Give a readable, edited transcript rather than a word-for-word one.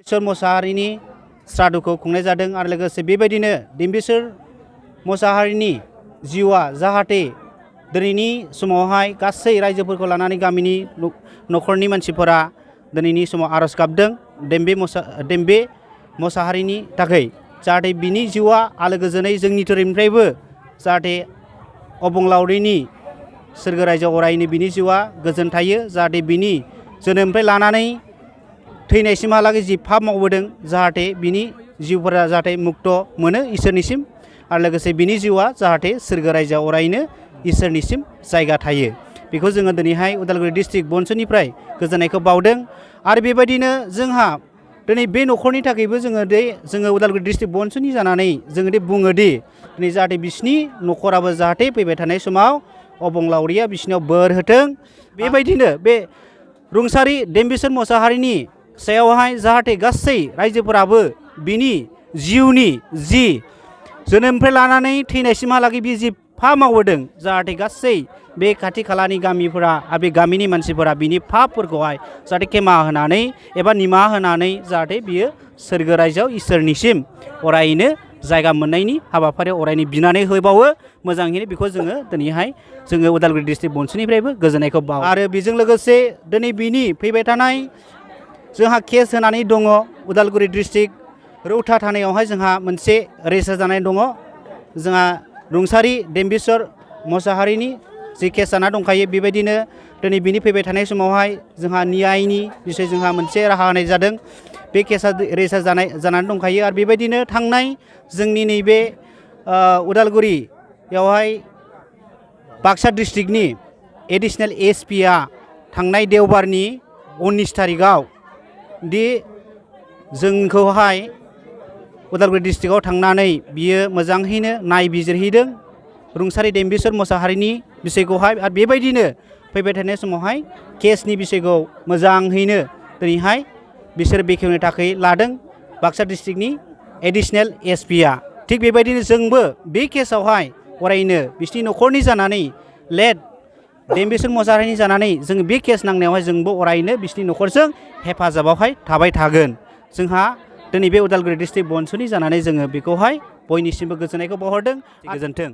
ईश्वर मोसाहारिनि श्राद्धखौ खुंनाय जादों आरो लोगोसे बेबायदिनो डिम्बिश्वर मोसाहारिनि जिउआ जाहाथे दिनैनि समावहाय गासै रायजोफोरखौ लानानै गामिनि न'खरनि मानसिफोरा दिनैनि समाव आरज गाबदों डेम्बे मोसाहारिनि थाखाय जाहाथे बिनि जिउआ आलो गोजोनै जोंनि धोरोमनिफ्रायबो जाहाथे अबंलावरिनि सोरगो रायजोआव अरायनो बिनि जिउआ गोजोन थायो जाहाथे बिनि जोनोमनिफ्राय लानानै थैनायसिमहालागै जि पाप मावबोदों जाहाथे बिनि जिउफोरा जाहाथे मुक्त मोनो इसोरनिसिम आरो लोगोसे बिनि जिउआ जाहाथे सोरगो रायजोआव अरायनो इसोरनिसिम जायगा थायो बेखौ जोङो दिनैहाय उदालगुरि डिस्ट्रिक्ट बनसनिफ्राय गोजोननायखौ बावदों आरो बेबायदिनो जोंहा दिनै बे न'खरनि थाखायबो जोङो उदालगुरि डिस्ट्रिक्ट बनसनि जानानै जोङो बुङो दि दिनै जाहाथे बिसिनि न'खराबो जाहाथे फैबाय थानाय समाव अबंलावरिया बिसिनियाव बोर होथों बेबायदिनो बे रुंसारि डेम्बिश्वर मोसाहारिनि सायावहाय जाहाथे गासै रायजोफोराबो बिनि जिउनि जि जोनोमनिफ्राय लानानै थैनायसिमहालागै बे जि पाप मावबोदों जाहाथे गासै बे खाथि खालानि गामिफोरा आरो बे गामिनि मानसिफोरा बिनि पापफोरखौहाय जाहाथे खेमा होनानै एबा निमाहा होनानै जाहाथे बियो सोरगो रायजोआव इसोरनिसिम अरायनो जायगा मोननायनि हाबाफारियाव अरायनो बिनानै होबावो मोजाङैनो बेखौ जोङो दिनैहाय जोङो उदालगुरि डिस्ट्रिक्ट बनसनिफ्रायबो गोजोननायखौ बावो आरो बेजों लोगोसे दिनै बिनि फैबाय थानाय जोंहा केस होनानै दङ उदालगुरि डिस्ट्रिक्ट रौता थानायावहाय जोंहा मोनसे रेजिस्टार जानाय दङ जोंहा रुंसारि डेम्बिश्वर मोसाहारिनि जि केस जाना दंखायो बेबायदिनो दिनै बिनि फैबाय थानाय समावहाय जोंहा न्यायनि बिसय जोंहा मोनसे राहा होनाय जादों बे केसा रेजिस्टार जानानै दंखायो आरो बेबायदिनो थांनाय जोंनि नैबे उदालगुरियावहाय बाक्सा डिस्ट्रिक्टनि एडिशनेल एसपिआ थांनाय देवबारनि 19 तारिखआव दि जोंखौहाय उदालगुरि डिस्ट्रिक्टआव थांनानै बियो मोजाङैनो नायबिजिरहैदों रुंसारि डेम्बिश्वर मोसाहारिनि बिसयखौहाय आरो बेबायदिनो फैबाय थानाय समावहाय केसनि बिसयखौ मोजाङैनो दिनैहाय बिसोर बेखेवनो थाखाय लादों बाक्सा डिस्ट्रिक्टनि एडिशनेल एसपिआ थिग बेबायदिनो जोंबो बे केसआवहाय अरायनो बिसिनि न'खरनि जानानै लेट डेम्बिश्वर मोसाहारिनि जानानै जों बे केस नांनायावहाय जोंबो अरायनो बिसिनि न'खरजों हेफाजाबावहाय थाबाय थागोन जोंहा दिनै बे उदालगुरि डिस्ट्रिक्ट बनसनि जानानै जोङो बेखौहाय बयनिसिमबो गोजोननायखौ बावहरदों गोजोन्थों।